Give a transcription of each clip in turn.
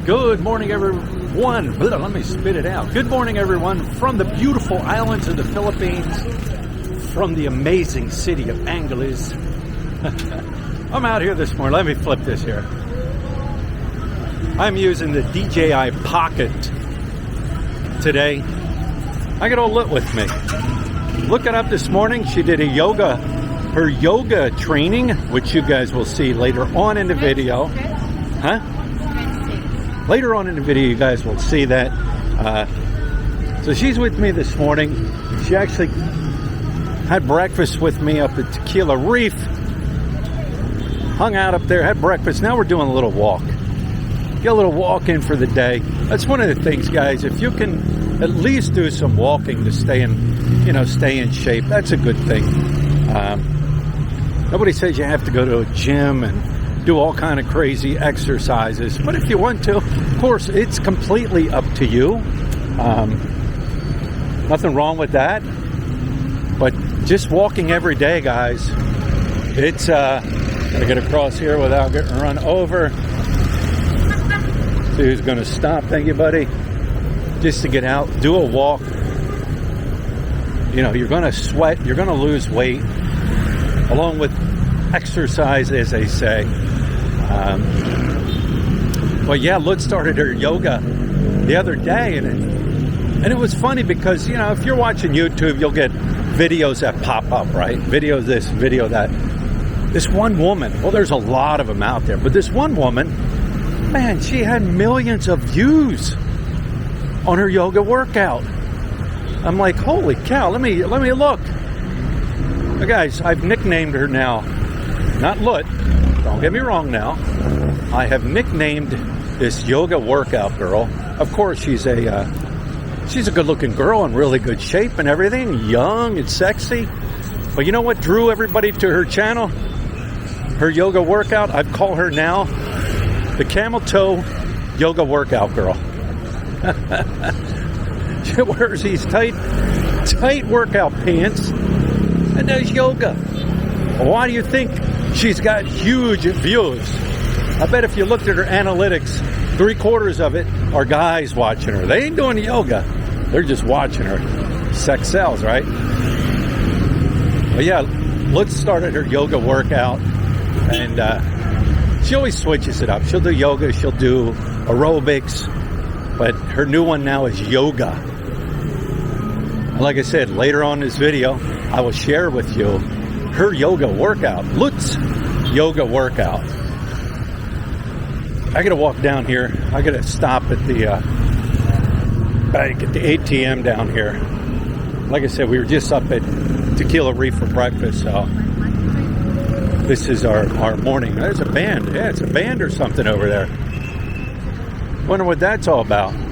Good morning, everyone. Let me spit it out. Good morning, everyone, from the beautiful islands of the Philippines, from the amazing city of Angeles. I'm out here this morning. Let me flip this here. I'm using the DJI Pocket today. I got old Lit with me. Looking up this morning, she did her yoga training, which you guys will see later on in the video. Huh? Later on in the video, you guys will see that. So she's with me this morning. She actually had breakfast with me up at Tequila Reef. Hung out up there, had breakfast. Now we're doing a little walk. Get a little walk in for the day. That's one of the things, guys. If you can at least do some walking to stay in shape, that's a good thing. Nobody says you have to go to a gym and do all kind of crazy exercises, but if you want to, of course, it's completely up to you. Nothing wrong with that, but just walking every day, guys, it's gonna get across here without getting run over. See who's gonna stop. Thank you, buddy. Just to get out, do a walk. You're gonna sweat, you're gonna lose weight, along with exercise, as they say. But yeah, Lut started her yoga the other day, and it was funny because, if you're watching YouTube, you'll get videos that pop up, right? Videos this, video that. This one woman, well, there's a lot of them out there, but this one woman, man, she had millions of views on her yoga workout. I'm like, holy cow, let me look. But guys, I've nicknamed her now. Not Lut. Don't get me wrong now. I have nicknamed this yoga workout girl. Of course, she's a good-looking girl in really good shape and everything, young and sexy. But you know what drew everybody to her channel? Her yoga workout. I call her now the Camel Toe Yoga Workout Girl. She wears these tight workout pants and does yoga. Why do you think she's got huge views? I bet if you looked at her analytics, 3/4 of it are guys watching her. They ain't doing yoga. They're just watching her. Sex sells, right? But yeah, Lut started her yoga workout, and she always switches it up. She'll do yoga, she'll do aerobics, but her new one now is yoga. And like I said, later on in this video, I will share with you her yoga workout, Lut's yoga workout. I gotta walk down here. I gotta stop at the bank, at the ATM down here. Like I said, we were just up at Tequila Reef for breakfast, so this is our morning. There's a band. Yeah, it's a band or something over there. Wonder what that's all about. They do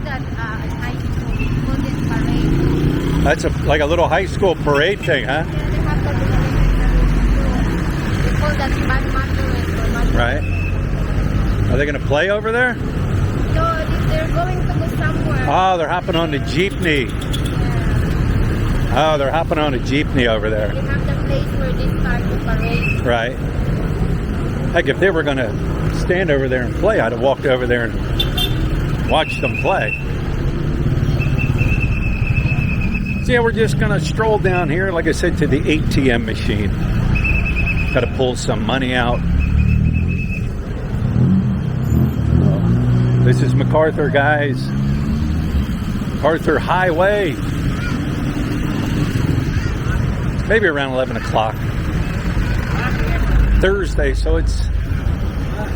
that high school golden parade. That's like a little high school parade thing, huh? Yeah, they have that. They call that badminton. Right. Are they going to play over there? No, they're going to go somewhere. Oh, they're hopping on the jeepney. Yeah. Oh, they're hopping on a jeepney over there. They have the place where they start the parade. Right. Heck, if they were going to stand over there and play, I'd have walked over there and watched them play. So yeah, we're just going to stroll down here, like I said, to the ATM machine. Got to pull some money out. This is MacArthur, guys. MacArthur Highway. Maybe around 11 o'clock. Thursday, so it's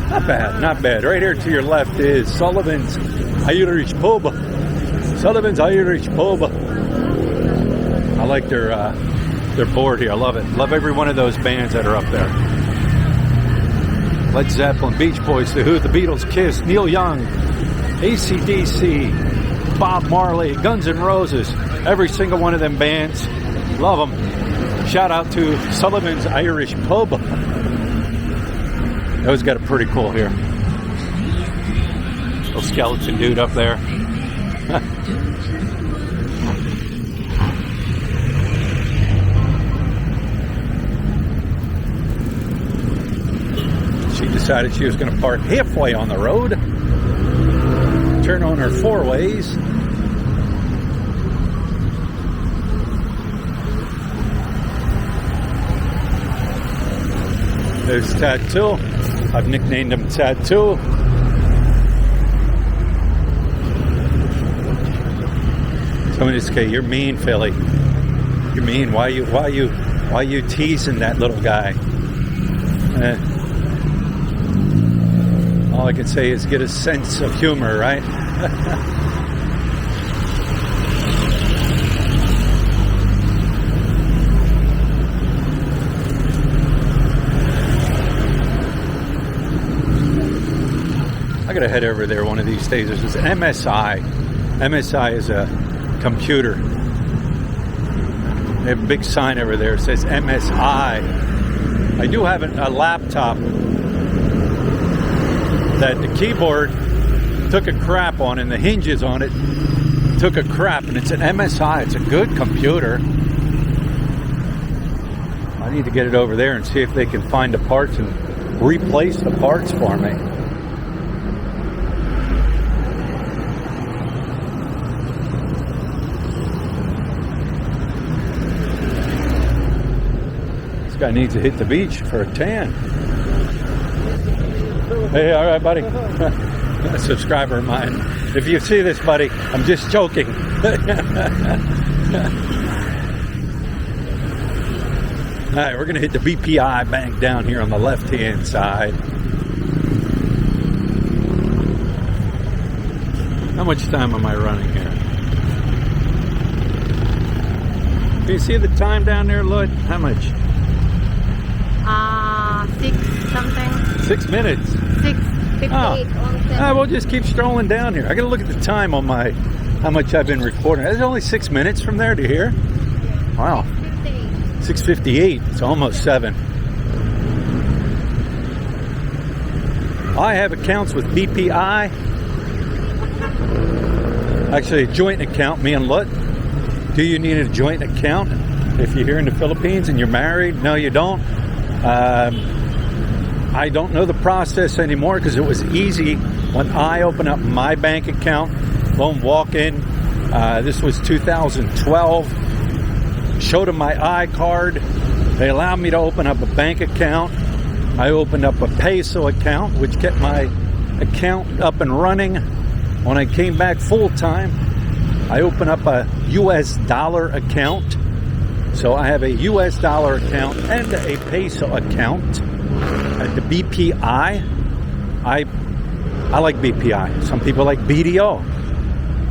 not bad. Right here to your left is Sullivan's Irish Pub. Sullivan's Irish Pub. I like their board here. I love it. Love every one of those bands that are up there. Led Zeppelin, Beach Boys, The Who, The Beatles, Kiss, Neil Young, AC/DC, Bob Marley, Guns N' Roses. Every single one of them bands. Love them. Shout out to Sullivan's Irish Pub. Those got it pretty cool here. Little skeleton dude up there. decided she was going to park halfway on the road, turn on her four ways. There's Tattoo. I've nicknamed him Tattoo. Somebody just say, "You're mean, Philly. You're mean. Why you teasing that little guy?" All I can say is get a sense of humor, right? I gotta head over there one of these days. There's this MSI. MSI is a computer. They have a big sign over there. It says MSI. I do have a laptop that the keyboard took a crap on and the hinges on it took a crap, and it's an MSI. It's a good computer. I need to get it over there and see if they can find the parts and replace the parts for me. This guy needs to hit the beach for a tan. Hey, all right, buddy. A subscriber of mine. If you see this, buddy, I'm just joking. All right, we're going to hit the BPI bank down here on the left-hand side. How much time am I running here? Do you see the time down there, Lloyd? How much? 6 something. 6 minutes. 6:58. We'll just keep strolling down here. I got to look at the time on my how much I've been recording. It's only 6 minutes from there to here. Wow. 6:58. It's almost 7. I have accounts with BPI. Actually, a joint account, me and Lut. Do you need a joint account if you're here in the Philippines and you're married? No, you don't. I don't know the process anymore because it was easy when I opened up my bank account. Boom, walk in. This was 2012. Showed them my iCard. They allowed me to open up a bank account. I opened up a peso account, which kept my account up and running. When I came back full time, I opened up a US dollar account. So I have a US dollar account and a peso account at the BPI. I like BPI. Some people like BDO.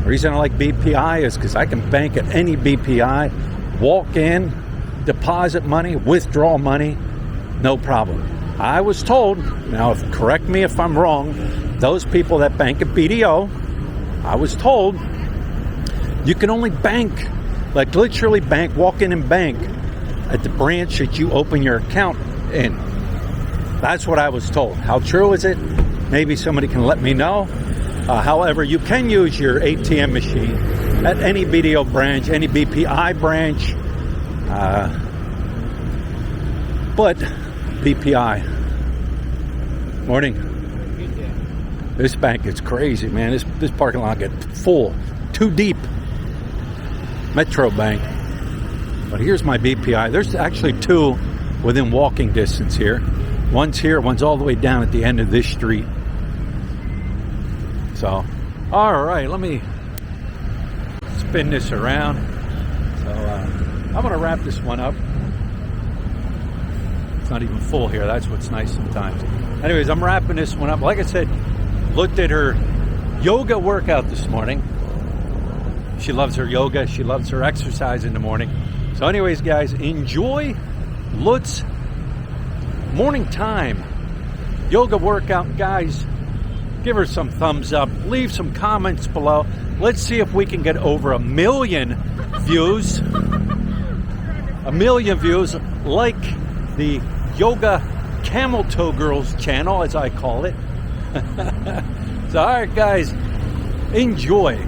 The reason I like BPI is because I can bank at any BPI, walk in, deposit money, withdraw money, no problem. I was told, now correct me if I'm wrong, those people that bank at BDO, I was told you can only bank, like literally bank, walk in and bank at the branch that you open your account in. That's what I was told. How true is it? Maybe somebody can let me know. However, you can use your ATM machine at any BDO branch, any BPI branch. But BPI. Morning. This bank is crazy, man. This parking lot gets full. Too deep. Metro Bank. But here's my BPI. There's actually 2 within walking distance here. One's here, one's all the way down at the end of this street. So, all right, let me spin this around. So, I'm going to wrap this one up. It's not even full here. That's what's nice sometimes. Anyways, I'm wrapping this one up. Like I said, looked at her yoga workout this morning. She loves her yoga. She loves her exercise in the morning. So anyways, guys, enjoy Lutz morning time yoga workout. Guys, give her some thumbs up. Leave some comments below. Let's see if we can get over 1 million views. 1 million views like the Yoga Camel Toe Girls channel, as I call it. So, all right, guys, enjoy.